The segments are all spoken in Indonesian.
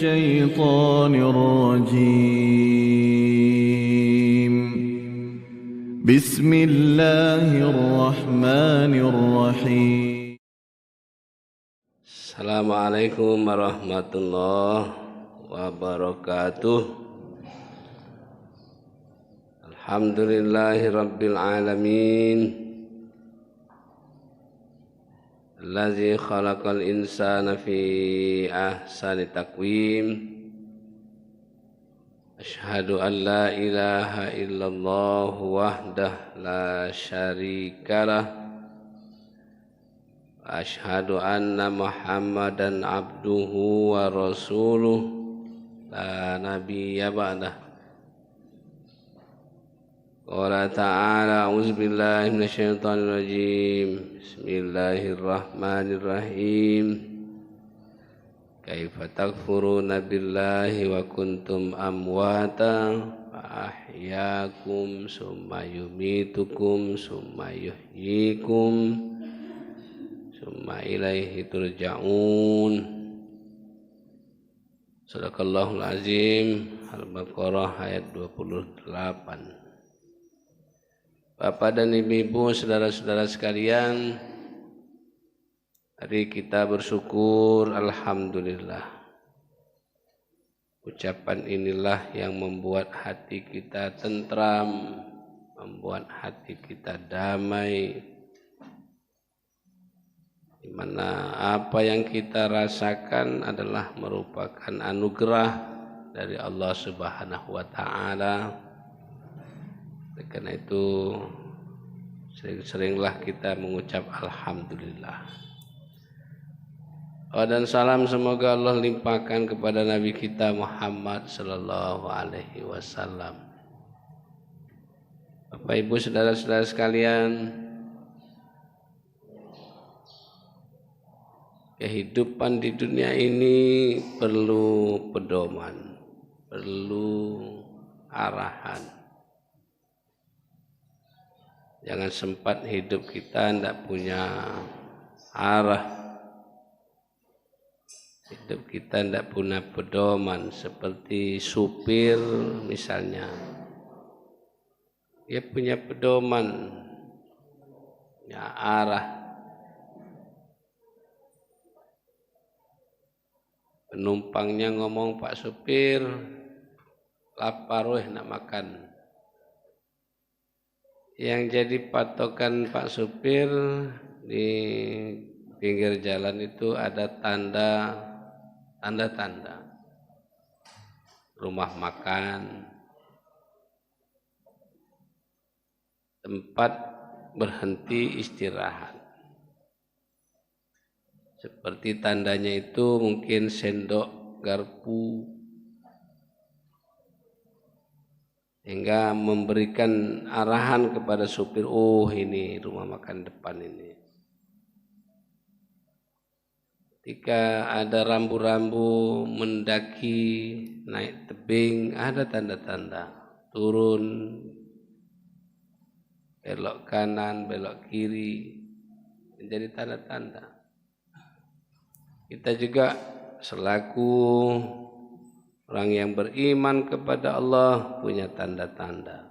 الشيطان الرجيم بسم الله الرحمن الرحيم Assalamualaikum warahmatullahi wabarakatuh. Alhamdulillahi rabbil alamin. Allazi khalaqal insana fi ahsani taqwim. Asyhadu an la ilaha illallah wahdah la syarikalah. Asyhadu anna Muhammadan abduhu wa rasuluh la nabiyya ba'dah. Qala ta'ala a'udzu billahi minasyaitonir rajim. Bismillahirrahmanirrahim. Kaifa takfuruna billahi wa kuntum amwata fa ahyaakum summa yumitukum summa yuhyikum summa ilaihi turja'un. Shadaqallahul azim. Al-Baqarah ayat 28. Bapak dan ibu-ibu, saudara-saudara sekalian, mari kita bersyukur, alhamdulillah. Ucapan inilah yang membuat hati kita tentram, membuat hati kita damai, di mana apa yang kita rasakan adalah merupakan anugerah dari Allah Subhanahu wa taala. Karena itu sering-seringlah kita mengucap alhamdulillah. Dan salam semoga Allah limpahkan kepada Nabi kita Muhammad sallallahu alaihi wasallam. Bapak Ibu saudara-saudara sekalian, kehidupan di dunia ini perlu pedoman, perlu arahan. Jangan sempat hidup kita tidak punya arah, hidup kita tidak punya pedoman. Seperti supir misalnya, dia punya pedoman, punya arah. Penumpangnya ngomong, "Pak supir, lapar weh nak makan." Yang jadi patokan Pak supir di pinggir jalan itu ada tanda-tanda rumah makan, tempat berhenti istirahat. Seperti tandanya itu mungkin sendok, garpu, hingga memberikan arahan kepada supir, oh ini rumah makan depan ini. Ketika ada rambu-rambu mendaki, naik tebing, ada tanda-tanda, turun, belok kanan, belok kiri, menjadi tanda-tanda. Kita juga selaku orang yang beriman kepada Allah punya tanda-tanda.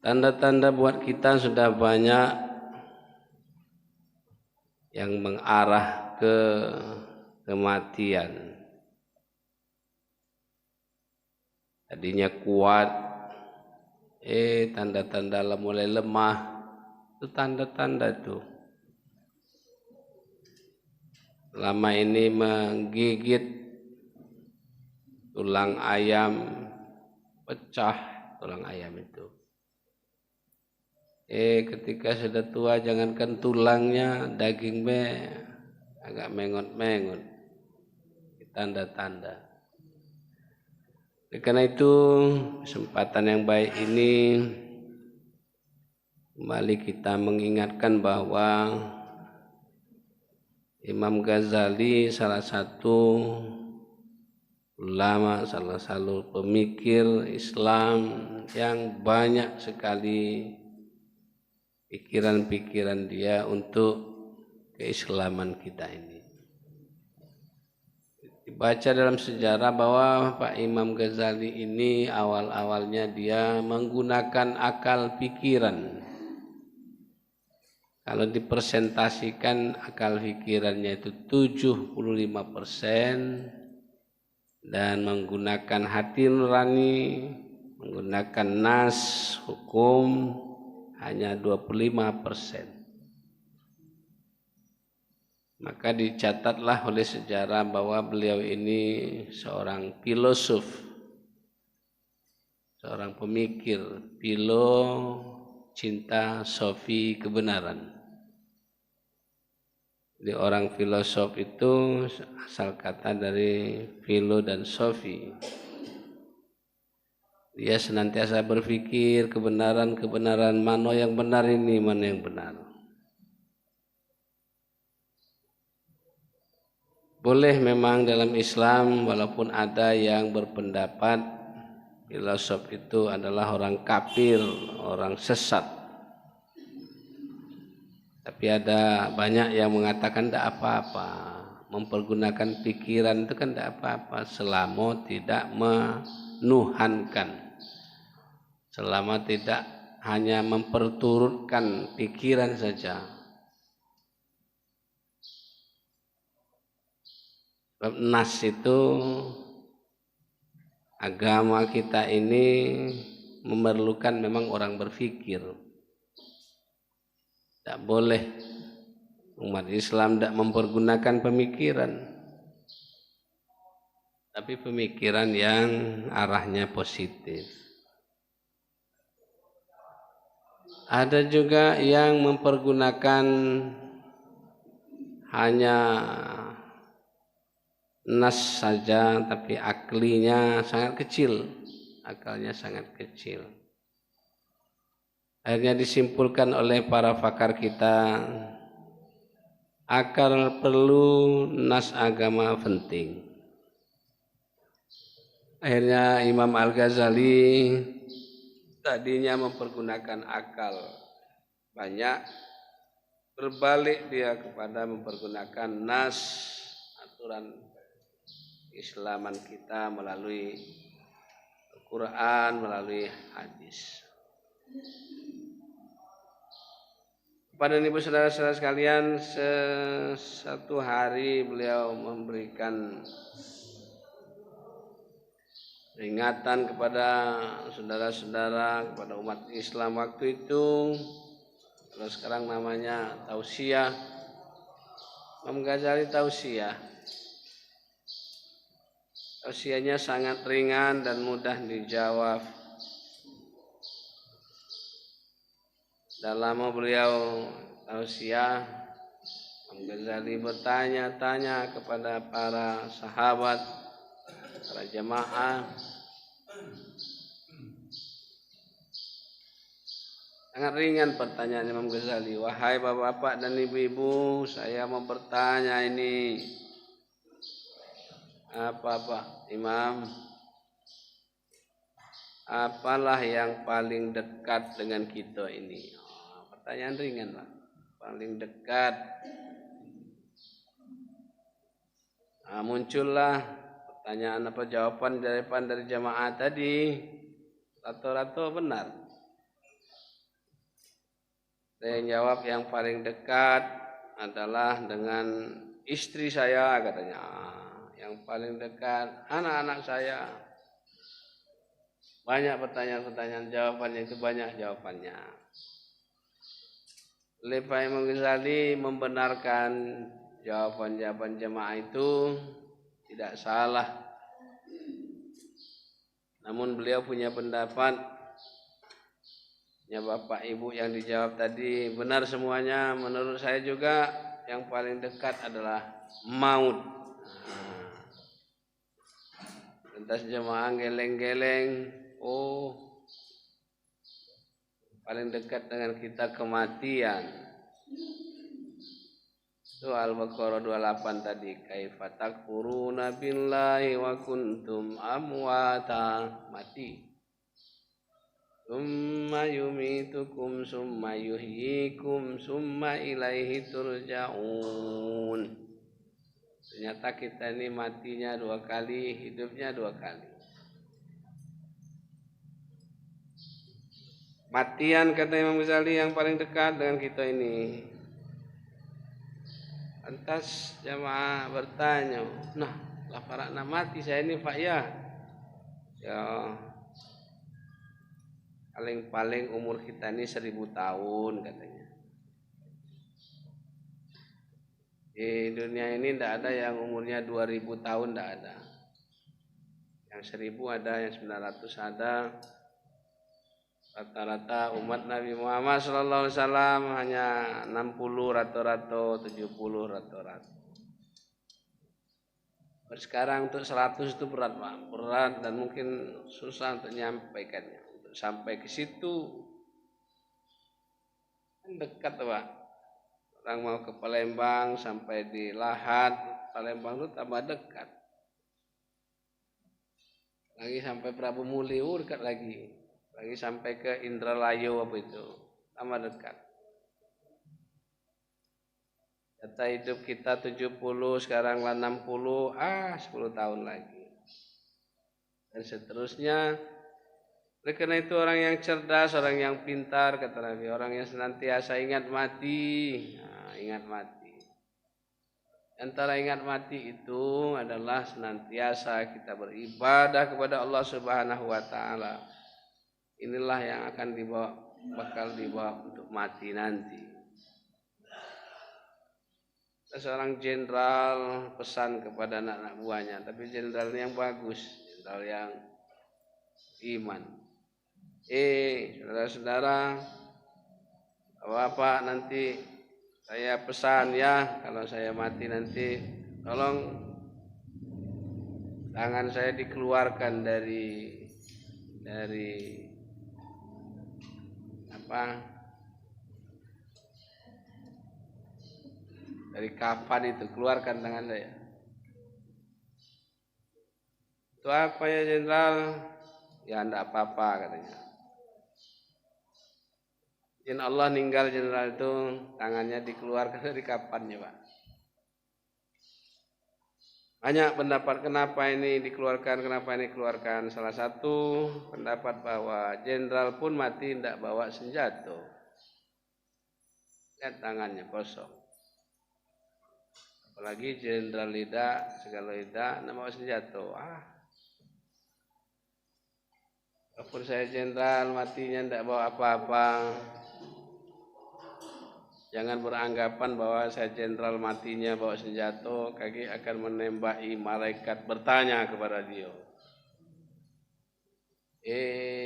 Tanda-tanda buat kita sudah banyak yang mengarah ke kematian. Tadinya kuat, tanda-tanda mulai lemah. Itu tanda-tanda tuh. Lama ini menggigit tulang ayam, pecah tulang ayam itu. Ketika sudah tua, jangankan tulangnya, daging agak mengot-mengot. Tanda-tanda. Karena itu kesempatan yang baik ini kembali kita mengingatkan bahwa Imam Ghazali salah satu ulama, salah satu pemikir Islam yang banyak sekali pikiran-pikiran dia untuk keislaman kita ini. Dibaca dalam sejarah bahwa Pak Imam Ghazali ini awal-awalnya dia menggunakan akal pikiran. Kalau dipresentasikan akal pikirannya itu 75% dan menggunakan hati nurani, menggunakan nas hukum hanya 25%. Maka dicatatlah oleh sejarah bahwa beliau ini seorang filosof, seorang pemikir, filo, cinta, sofi, kebenaran. Jadi orang filosof itu asal kata dari filo dan sofi. Dia senantiasa berpikir kebenaran mana yang benar ini, mana yang benar. Boleh memang dalam Islam walaupun ada yang berpendapat filosof itu adalah orang kafir, orang sesat. Tapi ada banyak yang mengatakan tidak apa-apa. Mempergunakan pikiran itu kan tidak apa-apa selama tidak menuhankan. Selama tidak hanya memperturutkan pikiran saja. Nas itu agama kita ini memerlukan memang orang berpikir. Tidak boleh umat Islam tidak mempergunakan pemikiran, tapi pemikiran yang arahnya positif. Ada juga yang mempergunakan hanya nas saja tapi aklinya sangat kecil, akalnya sangat kecil. Akhirnya disimpulkan oleh para pakar kita, akal perlu, nas agama penting. Akhirnya Imam Al-Ghazali tadinya mempergunakan akal banyak, berbalik dia kepada mempergunakan nas, aturan Islaman kita melalui Al-Quran, melalui hadis. Kepada ibu saudara-saudara sekalian, satu hari beliau memberikan peringatan kepada saudara-saudara, kepada umat Islam waktu itu. Kalau sekarang namanya tausiah, Imam Ghazali tausiah. Tausiahnya sangat ringan dan mudah dijawab. Dalam beliau tausiah, Imam Ghazali bertanya-tanya kepada para sahabat, para jamaah. Sangat ringan pertanyaan Imam Ghazali. Wahai bapak-bapak dan ibu-ibu, saya mau bertanya ini. Apa Pak Imam? Apalah yang paling dekat dengan kita ini? Pertanyaan ringan Pak. Paling dekat. Muncullah pertanyaan apa jawaban dari jamaah tadi. Rata-rata benar. Saya jawab yang paling dekat adalah dengan istri saya, katanya. Yang paling dekat anak-anak saya. Banyak pertanyaan-pertanyaan, jawabannya itu banyak jawabannya. Oleh Pak Imam Ghazali membenarkan jawaban-jawaban jemaah itu tidak salah. Namun beliau punya pendapat, ya Bapak Ibu yang dijawab tadi benar semuanya. Menurut saya juga yang paling dekat adalah maut. Lantas jemaah geleng-geleng, paling dekat dengan kita kematian. Itu Al-Baqarah 28 tadi. Kaifa takfuruna billahi wa kuntum amwata, mati. Summa yumitukum summa yuhyikum summa ilaihi turja'un. Ternyata kita ini matinya 2 kali, hidupnya 2 kali. Matian kata Imam Ghazali yang paling dekat dengan kita ini. Lantas jamaah bertanya, nah laparakna mati saya ini Pak ya? Ya paling umur kita ini 1000 tahun katanya. Di dunia ini tidak ada yang umurnya 2000 tahun, tidak ada. Yang 1000 ada, yang 900 ada. Rata-rata umat Nabi Muhammad SAW hanya 60 rata-rata, 70 rata-rata. Sekarang untuk 100 itu berat Pak, berat dan mungkin susah untuk menyampaikannya. Untuk sampai ke situ kan dekat Pak. Orang mau ke Palembang sampai di Lahat, Palembang itu tambah dekat. Lagi sampai Prabu Muli, dekat lagi. Lagi sampai ke Indralayu apa itu, tambah dekat. Data hidup kita 70, sekarang lah 60, 10 tahun lagi. Dan seterusnya. Oleh karena itu orang yang cerdas, orang yang pintar, kata Nabi, orang yang senantiasa ingat mati. Nah, ingat mati. Antara ingat mati itu adalah senantiasa kita beribadah kepada Allah Subhanahu wa taala. Inilah yang akan bakal dibawa untuk mati nanti. Seorang jenderal pesan kepada anak-anak buahnya, tapi jenderal yang bagus, jenderal yang iman. Saudara-saudara, Bapak nanti saya pesan ya, kalau saya mati nanti tolong tangan saya dikeluarkan dari kafan itu, keluarkan tangan saya. Itu apa ya jenderal? Ya enggak apa-apa katanya. Jin Allah ninggal jenderal itu, tangannya dikeluarkan dari kafannya Pak. Banyak pendapat kenapa ini dikeluarkan. Salah satu pendapat bahwa jenderal pun mati tidak bawa senjata. Lihat tangannya kosong. Apalagi jenderal segala tidak bawa senjata. Walaupun saya jenderal matinya tidak bawa apa-apa. Jangan beranggapan bahwa saya jenderal matinya bawa senjata, kaki akan menembaki malaikat bertanya kepada dia.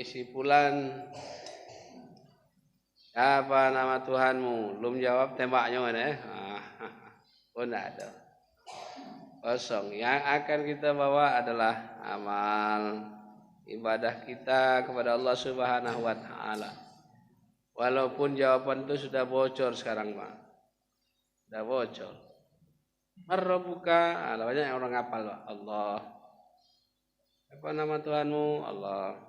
Si Fulan, apa nama Tuhanmu? Belum jawab tembaknya mana? Tidak ada. Kosong. Yang akan kita bawa adalah amal ibadah kita kepada Allah Subhanahu wa taala. Walaupun jawaban itu sudah bocor sekarang Pak. Sudah bocor. Rabbuka, banyak yang orang hafal Pak. Allah. Apa nama Tuhanmu? Allah.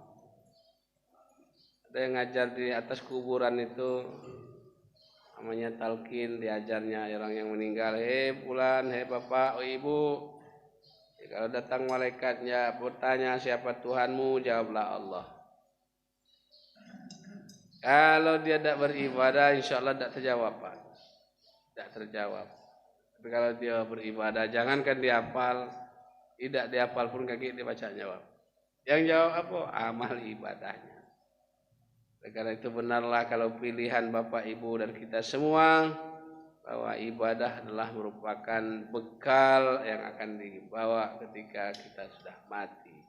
Ada yang ngajar di atas kuburan itu, namanya talqin, diajarnya orang yang meninggal. Fulan, bapak, ibu. Kalau datang malaikatnya bertanya siapa Tuhanmu, jawablah Allah. Kalau dia tidak beribadah, insya Allah tidak terjawab Pak. Tidak terjawab. Tapi kalau dia beribadah, jangankan dihafal, tidak dihafal pun kaki dibaca jawab. Yang jawab apa? Amal ibadahnya. Karena itu benarlah kalau pilihan Bapak Ibu dan kita semua, bahwa ibadah adalah merupakan bekal yang akan dibawa ketika kita sudah mati.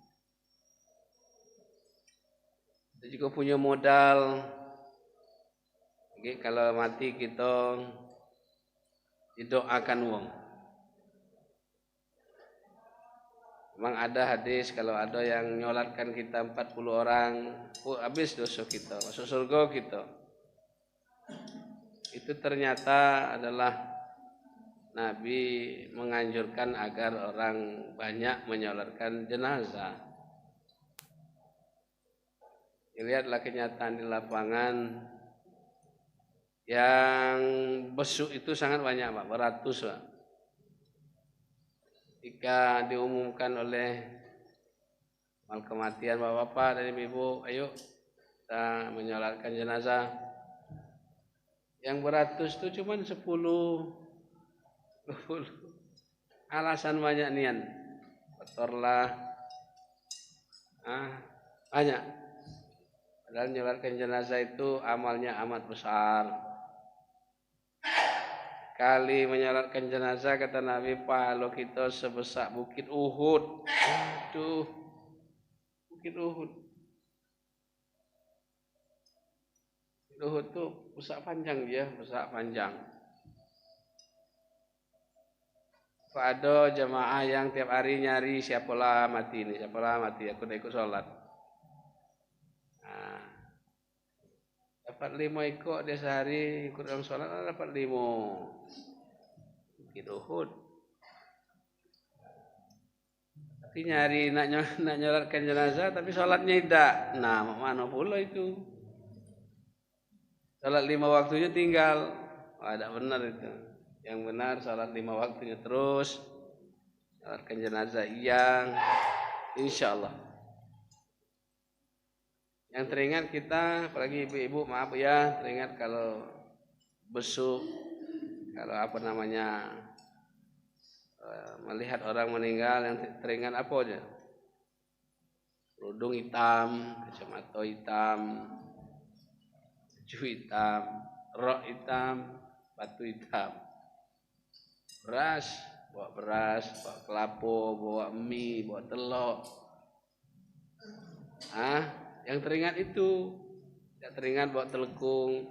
Kita juga punya modal. Kalau mati kita didoakan wong. Memang ada hadis kalau ada yang nyolatkan kita 40 orang, habis dosa kita, masuk surga kita. Itu ternyata adalah Nabi menganjurkan agar orang banyak menyolatkan jenazah. Lihatlah kenyataan di lapangan. Yang besuk itu sangat banyak Pak, beratus Pak. Jika diumumkan oleh mal kematian bapak-bapak dan ibu, ayo kita menyolatkan jenazah. Yang beratus itu cuma 10, 20. Alasan banyak nian. Kotor lah. Banyak. Padahal menyolatkan jenazah itu amalnya amat besar. Kali menyolatkan jenazah kata Nabi, pahala kita sebesar bukit Uhud. Aduh, bukit Uhud. Uhud itu besar panjang dia, besar panjang. Ada jemaah yang tiap hari nyari siapalah mati ini, siapalah mati, aku udah ikut sholat. Nah, dapat 5 ikut dia sehari ikut orang sholat, dapat 5. Bukit Uhud. Tapi nyari nak nyolatkan jenazah tapi sholatnya tidak. Nah, mana pula itu? Sholat 5 waktunya tinggal. Tidak benar itu. Yang benar sholat 5 waktunya terus. Sholatkan jenazah yang insya Allah. Yang teringat kita, apalagi ibu-ibu, maaf ya, teringat kalau besuk, kalau melihat orang meninggal, yang teringat apa aja? Kerudung hitam, kacamata hitam, baju hitam, rok hitam, batu hitam, beras, bawa kelapa, bawa mie, bawa telur. Yang teringat itu, tidak teringat bawa telekung,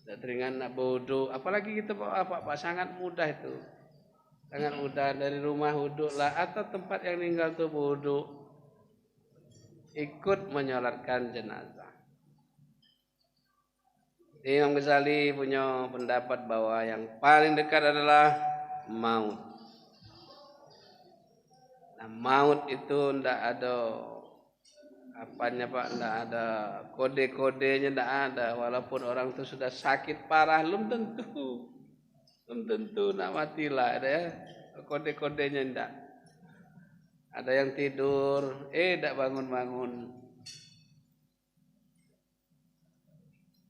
tidak teringat nak bodoh. Apalagi kita bawa apa sangat mudah itu. Sangat mudah dari rumah wuduk lah atau tempat yang tinggal tuh wuduk, ikut menyolatkan jenazah. Imam Ghazali punya pendapat bahwa yang paling dekat adalah maut. Nah, maut itu tidak ada apanya Pak, tidak ada kode-kodenya, tidak ada. Walaupun orang itu sudah sakit parah, belum tentu nak matilah, ada ya. Kode-kodenya tidak. Ada yang tidur, tidak bangun-bangun.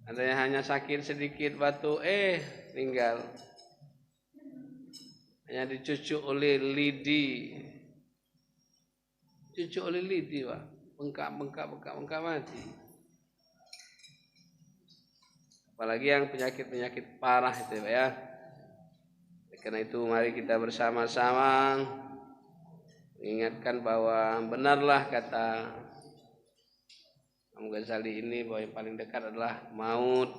Ada yang hanya sakit sedikit batu, tinggal. Hanya dicucuk oleh lidi. Cucuk oleh lidi, Pak. Bengkak mati. Apalagi yang penyakit parah itu, Pak ya. Karena itu mari kita bersama-sama mengingatkan bahwa benarlah kata Imam Ghazali ini bahwa yang paling dekat adalah maut.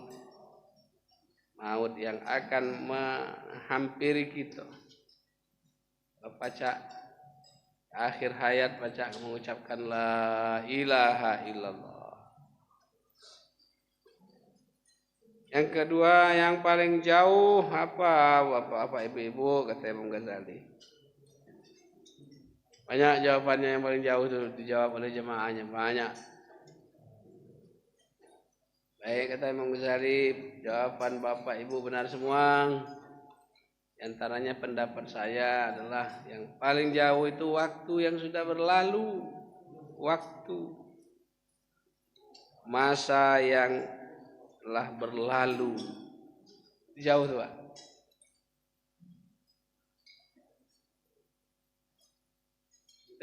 Maut yang akan menghampiri kita. Baca akhir hayat baca mengucapkan la ilaha illallah. Yang kedua yang paling jauh apa ibu-ibu kata Imam Ghazali. Banyak jawabannya yang paling jauh itu dijawab oleh jemaahnya banyak. Baik kata Imam Ghazali, jawaban bapak ibu benar semua. Di antaranya pendapat saya adalah yang paling jauh itu waktu yang sudah berlalu. Waktu masa yang telah berlalu. Jauh tuh Pak.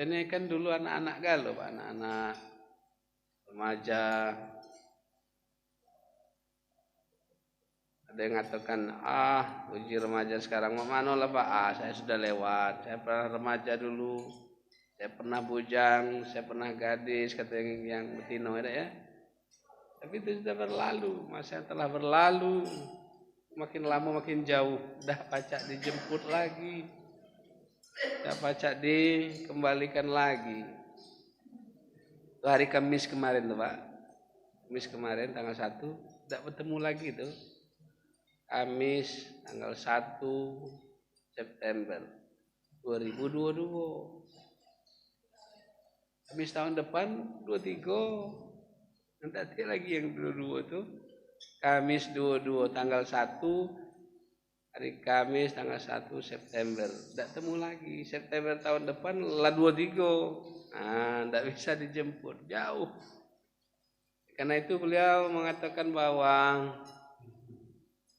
Ini kan dulu anak-anak galau Pak, anak-anak remaja. Ada yang mengatakan, uji remaja sekarang mana lah Pak, saya sudah lewat, saya pernah remaja dulu, saya pernah bujang, saya pernah gadis, kata yang betino ada ya. Tapi itu sudah berlalu, masa telah berlalu, makin lama makin jauh, dah pacak dijemput lagi, dah pacak dikembalikan lagi. Itu hari Kamis kemarin tuh Pak, Kamis kemarin tanggal 1, tidak bertemu lagi tuh. Kamis tanggal 1 September 2022. Kamis tahun depan 23. Nanti lagi yang 22 itu. Kamis 22 tanggal 1 hari Kamis tanggal 1 September. Tidak temu lagi. September tahun depan lah 23. Tidak bisa dijemput, jauh. Karena itu beliau mengatakan bahwa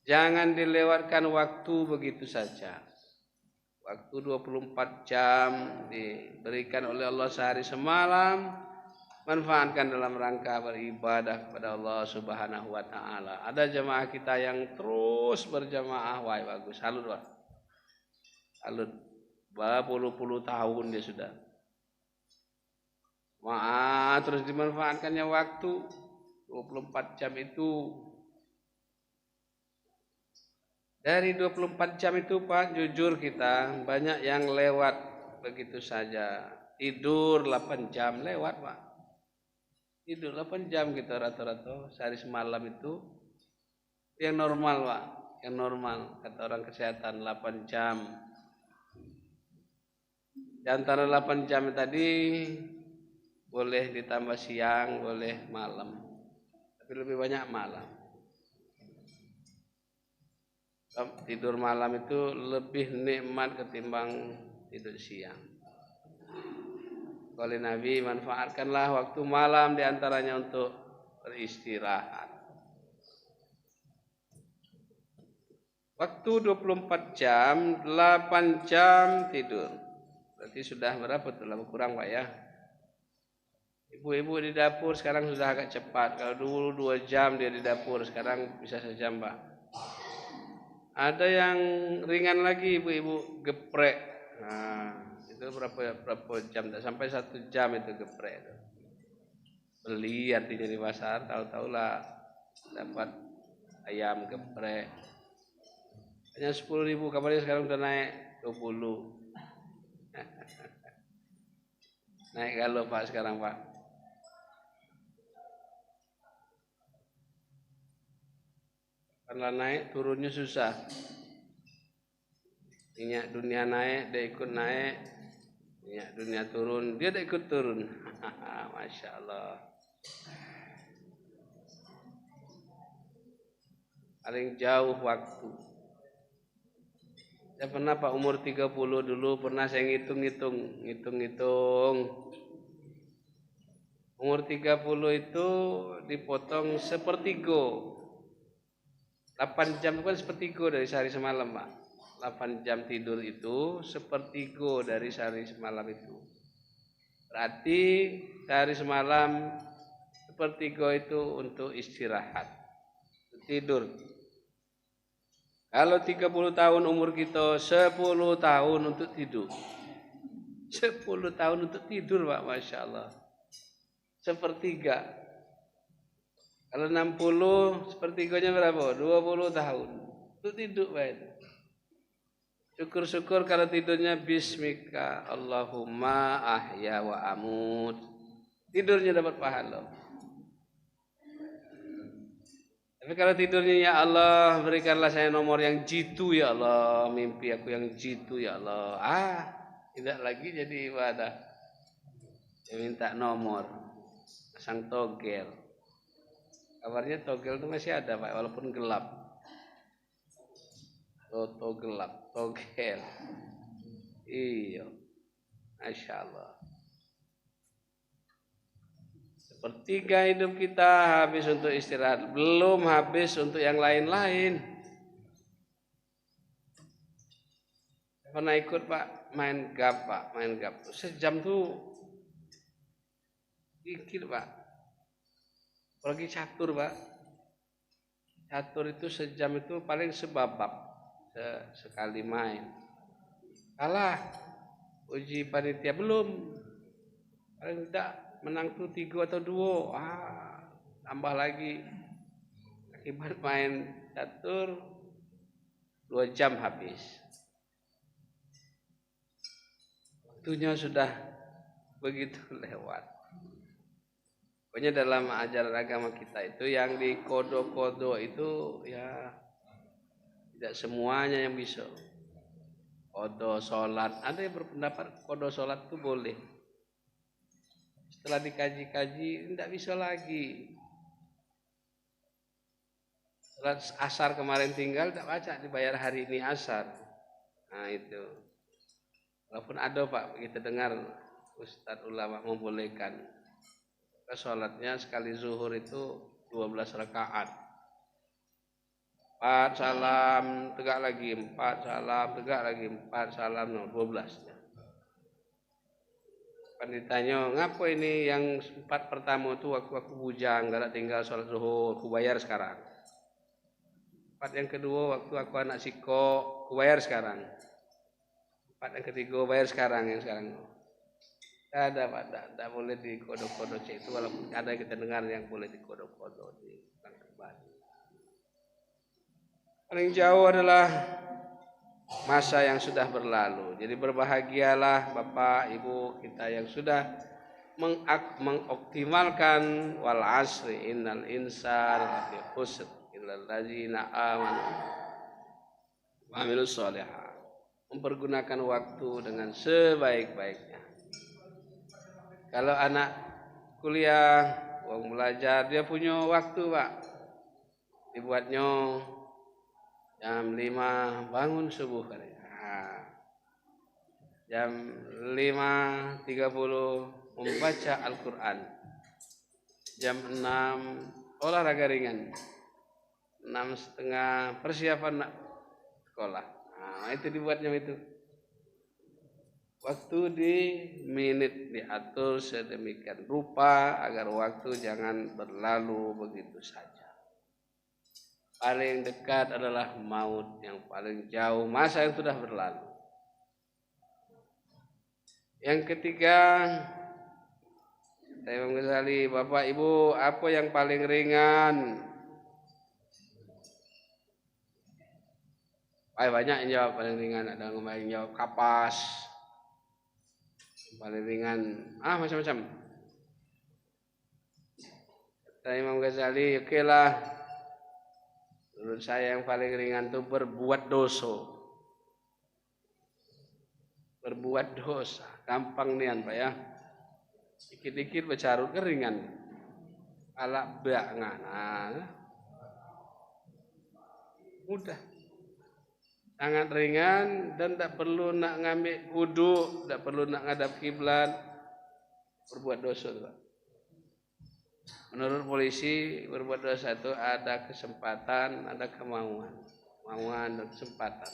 jangan dilewatkan waktu begitu saja. Waktu 24 jam diberikan oleh Allah sehari semalam, manfaatkan dalam rangka beribadah kepada Allah Subhanahu wa taala. Ada jemaah kita yang terus berjamaah, wah bagus, salut Pak. Salut. Berpuluh-puluh tahun dia sudah. Terus dimanfaatkannya waktu 24 jam itu. Dari 24 jam itu Pak, jujur kita banyak yang lewat begitu saja. Tidur 8 jam lewat Pak. Tidur 8 jam gitu rata-rata sehari semalam itu. Yang normal Pak, yang normal kata orang kesehatan 8 jam. Di antara 8 jam tadi boleh ditambah siang, boleh malam. Tapi lebih banyak malam. Tidur malam itu lebih nikmat ketimbang tidur siang. Oleh Nabi, manfaatkanlah waktu malam diantaranya untuk beristirahat. Waktu 24 jam, 8 jam tidur. Berarti sudah berapa tuh? Lebih kurang Pak ya. Ibu-ibu di dapur sekarang sudah agak cepat. Kalau dulu 2 jam dia di dapur, sekarang bisa sejam Pak. Ada yang ringan lagi ibu-ibu, geprek. Itu berapa jam? Tak sampai 1 jam itu geprek. Beli artinya di pasar, tahu-tahu lah dapat ayam geprek. Hanya 10.000, kabarnya sekarang udah naik 20. Naik galau Pak sekarang Pak. Karena naik turunnya susah. Minyak dunia naik, dia ikut naik. Minyak dunia turun, dia tidak ikut turun. Masya Allah. Paling jauh waktu. Saya pernah Pak umur 30 dulu, pernah saya ngitung-ngitung. Umur 30 itu dipotong sepertigo. 8 jam itu kan sepertigo dari sehari semalam Pak. 8 jam tidur itu sepertigo dari sehari semalam itu. Berarti sehari semalam sepertigo itu untuk istirahat, tidur. Kalau 30 tahun umur kita, 10 tahun untuk tidur. 10 tahun untuk tidur Pak, Masya Allah. Sepertiga. Kalau 60, sepertiganya berapa? 20 tahun. Itu tidur Pak itu. Syukur-syukur kalau tidurnya Bismika Allahumma ahya wa amut. Tidurnya dapat pahala. Tapi kalau tidurnya ya Allah berikanlah saya nomor yang jitu ya Allah. Mimpi aku yang jitu ya Allah. Tidak lagi jadi ibadah. Dia minta nomor. Pasang togel. Kabarnya togel itu masih ada Pak, walaupun gelap. Toto gelap, togel. Iya, Masya Allah. Sepertiga hidup kita habis untuk istirahat, belum habis untuk yang lain-lain. Pernah ikut Pak main gap Pak, main gap. Sejam tuh dikit Pak. Apalagi catur Pak. Catur itu sejam itu paling sebabak sekali main. Kalah uji panitia belum. Paling tidak menang tuh 3 atau 2. Tambah lagi. Akibat main catur 2 jam habis. Waktunya sudah begitu lewat. Pokoknya dalam ajaran agama kita itu yang di kodo-kodo itu ya tidak semuanya yang bisa. Kodo sholat, ada yang berpendapat kodo sholat itu boleh. Setelah dikaji-kaji tidak bisa lagi. Salat asar kemarin tinggal tak baca, dibayar hari ini asar. Nah itu. Walaupun ada Pak, kita dengar Ustadz ulama membolehkan. Sholatnya sekali zuhur itu 12 rakaat. 4 salam, tegak lagi, 4 salam, tegak lagi, 4 salam, no, 12. Kan ditanya, ngapa ini yang 4 pertama itu waktu aku bujang, gak tinggal sholat zuhur, aku bayar sekarang. 4 yang kedua waktu aku anak siko, aku bayar sekarang. 4 yang ketiga bayar sekarang, yang sekarang. Tidak ada Pak, tidak boleh dikodok-kodok itu, walaupun ada kita dengar yang boleh dikodok-kodok di Bangkeban. Paling jauh adalah masa yang sudah berlalu. Jadi berbahagialah Bapak Ibu kita yang sudah mengoptimalkan wal asri innal insana lafi khusr illal ladzina amanu wa amilus sholihat. Mempergunakan waktu dengan sebaik-baiknya. Kalau anak kuliah, uang belajar, dia punya waktu Pak. Dibuatnya jam 5 bangun subuh kali. Jam 5.30 membaca Al-Quran. Jam 6 olahraga ringan. 6.30 persiapan sekolah. Nah, itu dibuatnya itu. Waktu di menit diatur sedemikian rupa agar waktu jangan berlalu begitu saja. Paling dekat adalah maut, yang paling jauh masa yang sudah berlalu. Yang ketiga, Imam Ghazali, Bapak Ibu, apa yang paling ringan? Banyak yang jawab paling ringan, ada yang jawab kapas. Paling ringan, macam-macam. Kata Imam Ghazali, oke lah. Menurut saya yang paling ringan itu berbuat dosa. Berbuat dosa, gampang nian Pak ya. Dikit-dikit bercarut keringan. Alak bangan. Mudah. Sangat ringan dan tak perlu nak ngambil wudu, tak perlu nak ngadap kiblat. Berbuat dosa Pak. Menurut polisi, berbuat dosa itu ada kesempatan, ada kemauan. Kemauan dan kesempatan.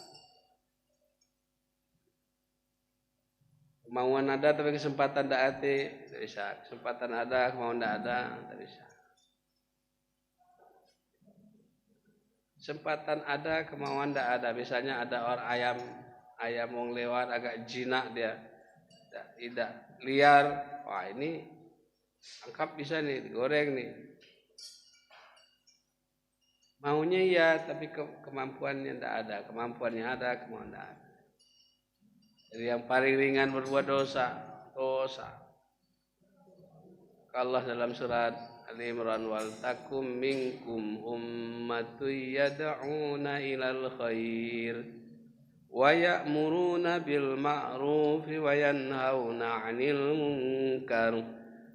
Kemauan ada tapi kesempatan tidak ada, tidak bisa. Kesempatan ada, kemauan tidak ada, tidak bisa. Kesempatan ada, kemauan tidak ada. Misalnya ada orang ayam mau lewat agak jinak dia, tidak liar. Wah ini tangkap bisa nih, digoreng nih. Maunya iya, tapi kemampuannya tidak ada. Kemampuannya ada, kemauan tidak ada. Jadi yang paling ringan berbuat dosa. Allah dalam surat Al-Imran, wal takum minkum ummatun yad'una ilal khair wa ya'muruna bil ma'ruf wa yanhauna 'anil munkar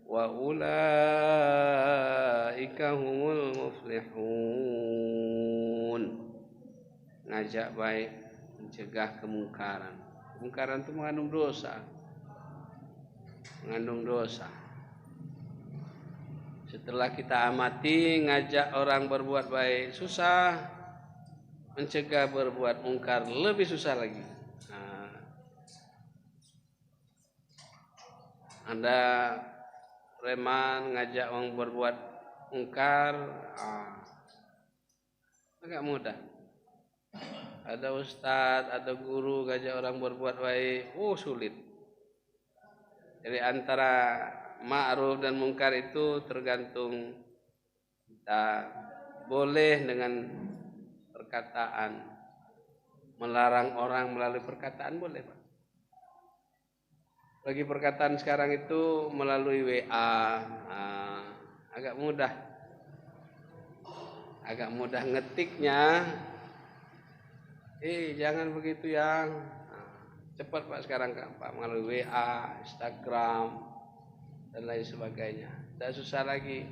wa ulaika humul muflihun. Ngajak baik, mencegah kemungkaran. Kemungkaran itu mengandung dosa. Setelah kita amati, ngajak orang berbuat baik susah, mencegah berbuat mungkar lebih susah lagi. Ada preman ngajak orang berbuat mungkar, agak mudah. Ada ustadz, ada guru ngajak orang berbuat baik, sulit. Jadi antara ma'ruf dan mungkar itu tergantung kita. Boleh dengan perkataan, melarang orang melalui perkataan boleh Pak. Bagi perkataan sekarang itu melalui WA, agak mudah ngetiknya. Jangan begitu yang cepat Pak sekarang Pak, melalui WA, Instagram dan lain sebagainya. Tidak susah lagi.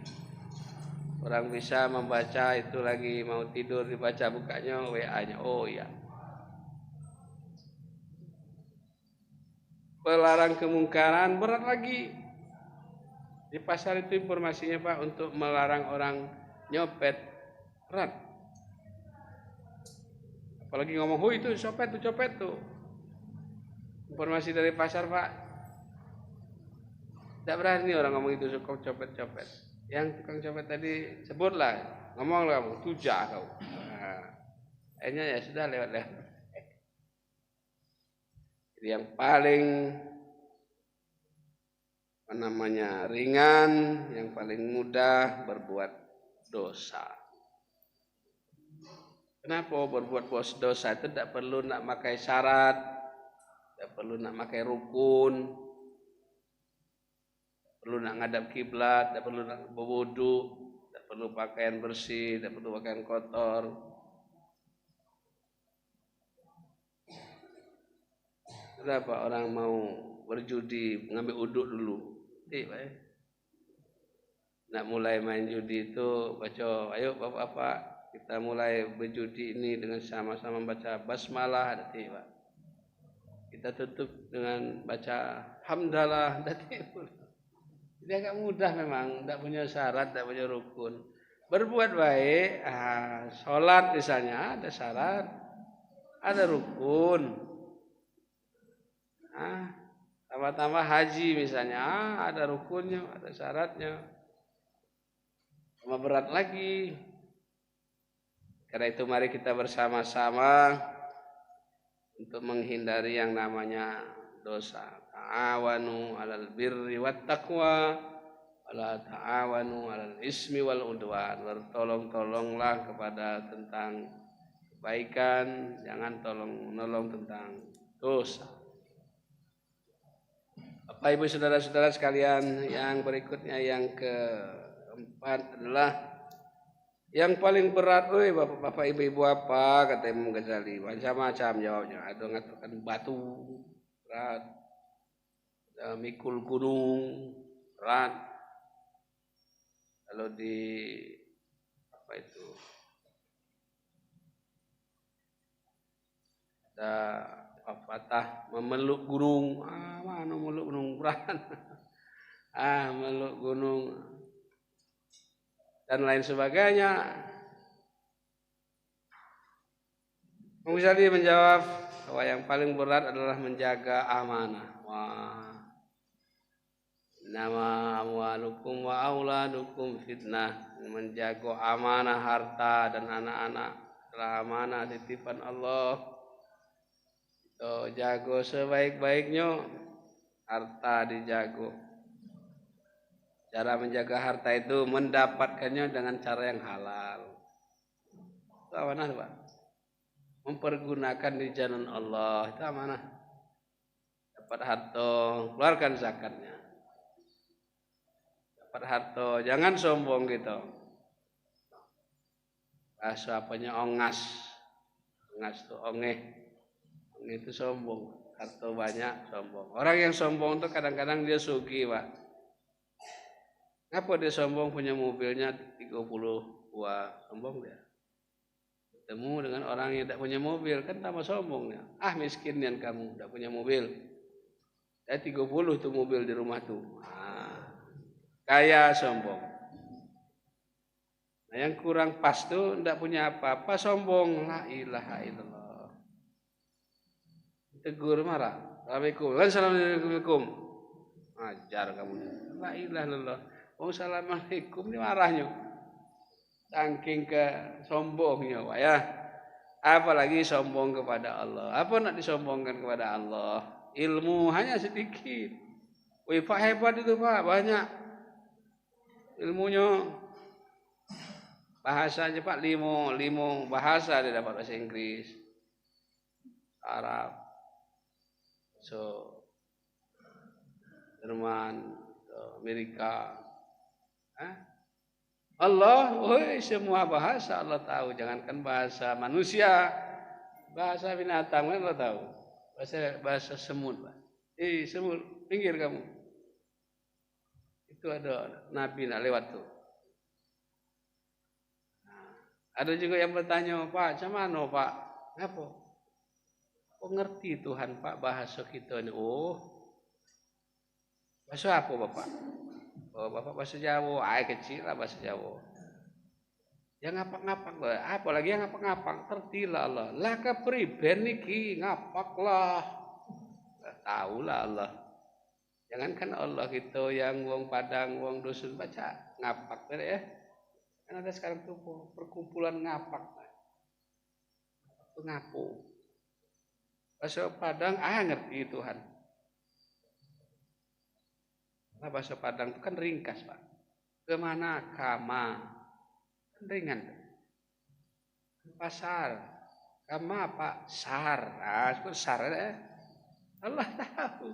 Orang bisa membaca itu lagi mau tidur dibaca bukanya WA-nya. Oh iya. Pelarang kemungkaran berat lagi. Di pasar itu informasinya Pak untuk melarang orang nyopet berat. Apalagi ngomong, "Oh itu copet tuh." Informasi dari pasar Pak. Tidak berani orang ngomong itu suka copet-copet. Yang tukang copet tadi sebutlah, ngomonglah kamu, tujah kau. Nah, akhirnya ya sudah lewat. Jadi yang paling ringan, yang paling mudah berbuat dosa. Kenapa berbuat dosa itu tidak perlu nak pakai syarat, tidak perlu nak pakai rukun, tidak perlu nak ngadap kiblat, tidak perlu nak berwudu, tidak perlu pakaian bersih, tidak perlu pakaian kotor. Kenapa orang mau berjudi ngambil uduk dulu? Nak mulai main judi itu baca, ayo bapak-bapak kita mulai berjudi ini dengan sama-sama baca basmalah, Pak. Kita tutup dengan baca hamdalah, Jadi agak mudah memang, tidak punya syarat, tidak punya rukun. Berbuat baik, sholat misalnya ada syarat, ada rukun. Tambah-tambah haji misalnya, ada rukunnya, ada syaratnya. Sama berat lagi. Karena itu mari kita bersama-sama untuk menghindari yang namanya dosa. Ta'awanu 'alal birri wat taqwa wala ta'awanu 'alal ismi wal udwan. Bertolong-tolonglah kepada tentang kebaikan, jangan tolong-menolong tentang dosa. Bapak Ibu saudara-saudara sekalian, yang berikutnya yang keempat adalah yang paling berat, bapak ibu apa kata Imam Ghazali, macam-macam jawabnya. Ada mengatakan batu berat, ada mikul gunung berat. Kalau di apa itu ada patah memeluk gunung, mana memeluk gunung berat, meluk gunung dan lain sebagainya. Imam Ghazali menjawab bahwa yang paling berat adalah menjaga amanah. Nama amwalukum wa auladukum fitnah. Menjaga amanah harta dan anak-anak adalah amanah titipan Allah. Jago sebaik-baiknya, harta dijago. Cara menjaga harta itu mendapatkannya dengan cara yang halal. Itu amanah, Pak. Mempergunakan di jalan Allah, itu amanah. Dapat harta, keluarkan zakatnya. Dapat harta, jangan sombong gitu. Bahasa apanya ongas. Ongas itu ongeh. Ongeh itu sombong. Harta banyak, sombong. Orang yang sombong itu kadang-kadang dia sugih, Pak. Kenapa dia sombong punya mobilnya 30 wah, sombong dia. Ketemu dengan orang yang tidak punya mobil, kan tambah sombongnya. Miskin yang kamu, tidak punya mobil. Saya 30 tuh mobil di rumah tuh. Kaya sombong. Nah, yang kurang pas tuh tidak punya apa-apa, sombong. La ilaha illallah. Tegur marah. Assalamualaikum. Ajar kamu. La ilaha illallah. Assalamualaikum ini marahnya. Saking ke sombongnya, Pak ya. Apalagi sombong kepada Allah. Apa nak disombongkan kepada Allah? Ilmu hanya sedikit. Wih, Pak hebat itu, Pak, banyak ilmunya. Bahasanya Pak limo bahasa dia dapat, bahasa Inggris, Arab, Jerman, Amerika. Allah, semua bahasa Allah tahu. Jangankan bahasa manusia, bahasa binatang Allah tahu. Bahasa semut, Pak. Semut, pinggir kamu. Itu ada Nabi nak lewat tuh. Ada juga yang bertanya, Pak, macam mana Pak? Ngapa? Oh ngerti Tuhan Pak bahasa kita ini. Oh, bahasa apa Bapak? Oh, Bapak bahasa Jawa, kecil lah bahasa Jawa. Yang ngapak-ngapak lah, apalagi yang ngapak-ngapak, tertilah Allah. Lah kepriben niki ngapak lah. Tahu lah Allah. Jangankan Allah gitu yang wong Padang, wong dusun baca ngapak ya. Kan ada sekarang tuh perkumpulan ngapak. Itu ngapu. Bahasa Padang ngerti Tuhan. Nah, bahasa Padang itu kan ringkas, Pak. Kemana kama? Kan ringan. Pasar. Kama Pak? Sar. Itu sar ya. Allah tahu.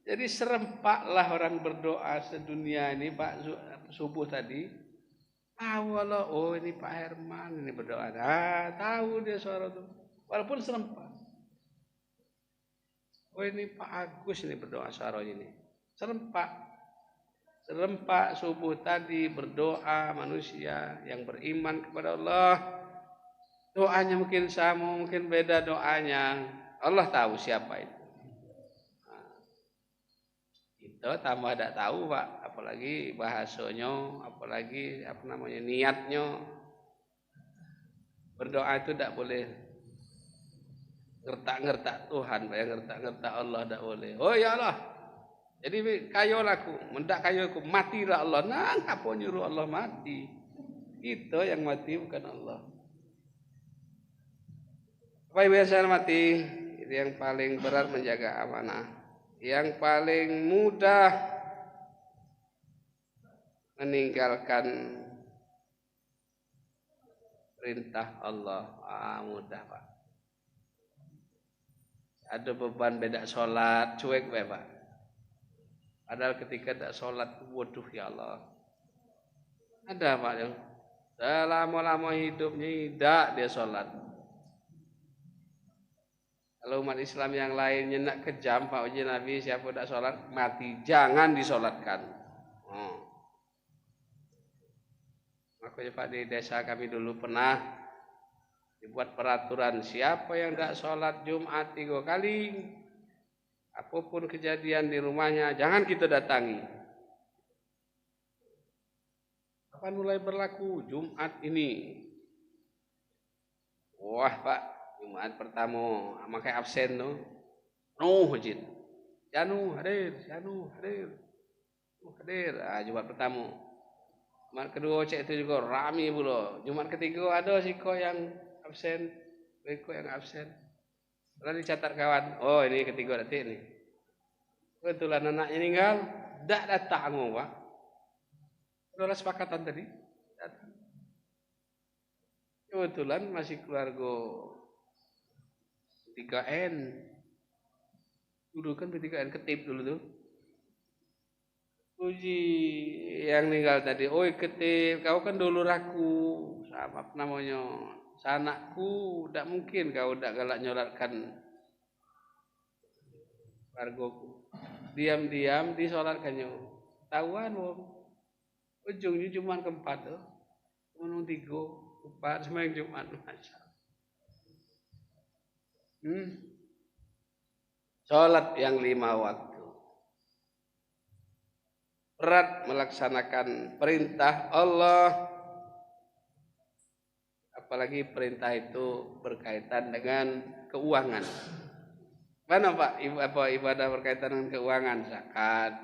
Jadi serempaklah orang berdoa sedunia ini Pak subuh tadi. Tahu Allah, oh ini Pak Herman ini berdoa. Tahu dia suara itu. Walaupun serempak. Oh ini Pak Agus ini berdoa suaranya ini. Serempak subuh tadi berdoa manusia yang beriman kepada Allah. Doanya mungkin sama, mungkin beda doanya. Allah tahu siapa itu. Itu tambah tidak tahu Pak, apalagi bahasanya, apalagi niatnya. Berdoa itu tidak boleh ngertak-ngertak Tuhan, ngertak-ngertak Allah tidak boleh. Oh ya Allah, jadi kayo laku, mendak kayo aku, matilah Allah. Nah, apa nyuruh Allah mati? Itu yang mati bukan Allah. Apa biasa mati? Itu yang paling berat menjaga amanah. Yang paling mudah meninggalkan perintah Allah. Mudah Pak. Ada beban beda sholat, cuek Pak. Padahal ketika tidak sholat, waduh ya Allah. Ada Pak yang selama-lama hidupnya tidak dia sholat. Kalau umat Islam yang lainnya nak kejam Pak uji Nabi siapa tidak sholat mati, jangan disolatkan. Makanya Pak di desa kami dulu pernah dibuat peraturan siapa yang tidak sholat Jumat 3 kali, apapun kejadian di rumahnya jangan kita datangi. Kapan mulai berlaku? Jumat ini. Wah Pak, Jumat pertama, makai absen no. Masjid. Janu hadir. Jumat pertama. Jumat kedua cek itu juga rame pula. Jumat ketiga ada sih kok yang absen, Lalu dicatat kawan. Oh ini ketiga detik nih. Kebetulan anaknya meninggal, tidak datang Pak. Sudah sepakatan tadi. Datang. Kebetulan masih keluarga 3N. Dulu kan P3N ketip dulu tuh. Uji yang meninggal tadi, oi ketip, kau kan dulu raku, sama namanya, sanakku, tidak mungkin kau tidak galak nyolatkan keluargaku. Diam-diam disolatkannya, tahuan wong, ujungnya cuma keempat tuh, cuma 3, 4 sembahyang Jumat macam. Sholat yang 5 waktu. Berat melaksanakan perintah Allah. Apalagi perintah itu berkaitan dengan keuangan. Mana Pak ibadah berkaitan dengan keuangan? Zakat.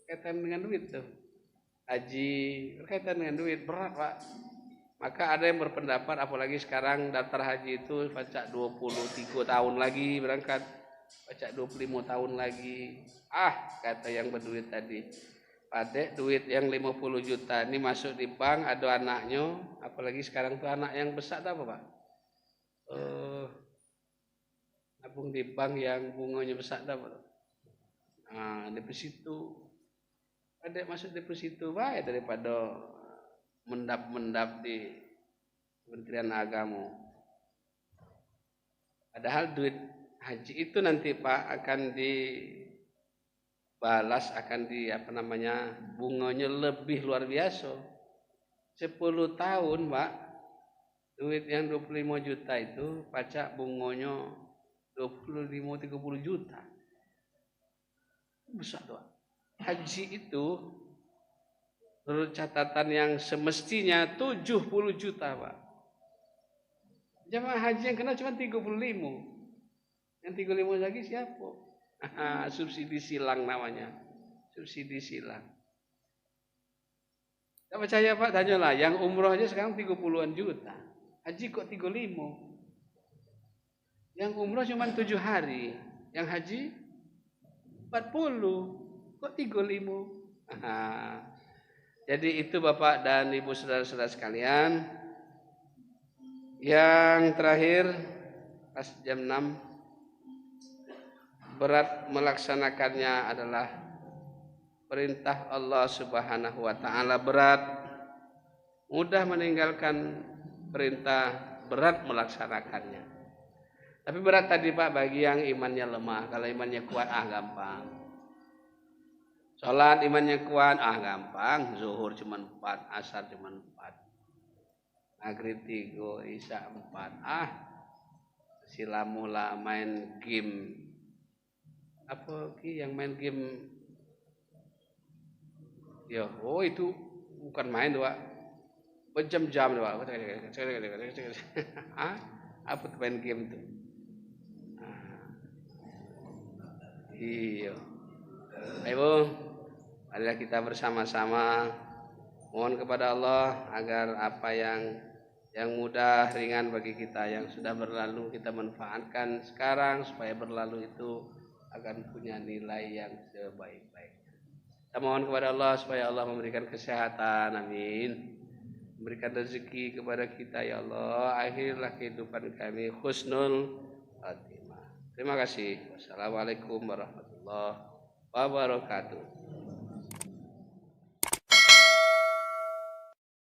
Berkaitan dengan duit tuh. Haji berkaitan dengan duit, berat Pak. Maka ada yang berpendapat apalagi sekarang daftar haji itu baca 23 tahun lagi berangkat, baca 25 tahun lagi. Kata yang berduit tadi, Padek duit yang 50 juta ini masuk di bank, ada anaknya, apalagi sekarang tuh anak yang besar apa Pak? Nabung di bank yang bunganya besar apa? Deposito. Padek masuk deposito baik daripada mendap di Kementerian Agama. Padahal duit haji itu nanti Pak akan dibalas, akan bunganya lebih luar biasa. 10 tahun, Pak, duit yang 25 juta itu pajak bunganya 25-30 juta. Besar tuh. Haji itu menurut catatan yang semestinya 70 juta, Pak. Jamaah haji yang kena cuma 35. Yang 35 lagi siapa? Subsidi silang namanya. Subsidi silang. Tak percaya, Pak, tanyalah. Yang umroh aja sekarang 30-an juta. Haji kok 35? Yang umroh cuma 7 hari. Yang haji 40. Kok 35? Jadi itu Bapak dan Ibu saudara-saudara sekalian. Yang terakhir pas jam 6, berat melaksanakannya adalah perintah Allah Subhanahu wa taala berat, mudah meninggalkan perintah, berat melaksanakannya. Tapi berat tadi, Pak, bagi yang imannya lemah. Kalau imannya kuat, gampang. Salat imannya kuat, gampang. Zuhur cuma 4, asar cuma 4. Maghrib 3, isya 4. Silamula main game. Apa ki yang main game? Ya, itu bukan main, Pak. Berjam-jam, Pak. Apa tuh main game tuh? Iya. Ayo, marilah kita bersama-sama mohon kepada Allah agar apa yang mudah, ringan bagi kita yang sudah berlalu kita manfaatkan sekarang supaya berlalu itu akan punya nilai yang sebaik-baiknya. Kita mohon kepada Allah supaya Allah memberikan kesehatan, amin. Memberikan rezeki kepada kita, ya Allah. Akhirlah kehidupan kami husnul khatimah. Terima kasih. Wassalamualaikum warahmatullahi wabarakatuh.